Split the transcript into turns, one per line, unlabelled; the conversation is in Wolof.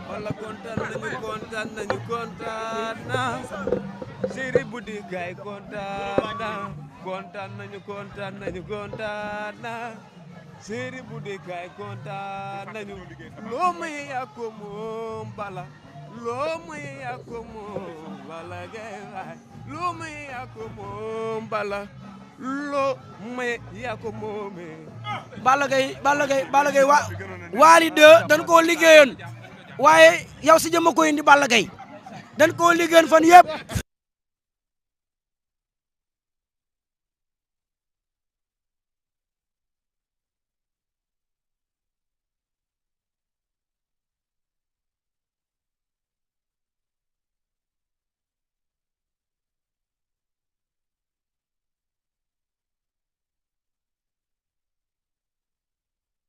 wala kontaan na Siri Budi Gaye kontaan na Siri Budi Gaye kontaan nañu loo may yaa ko moom bala loo may yaa ko moom bala Gaye loo may yaa ko moom bala loo may yaa ko moome
Balla Gaye Wally 2 dañ koo liggéeyoon waaye yow si jëma ko indi Balla Gaye dañ koo liggéeyoon fan yëpp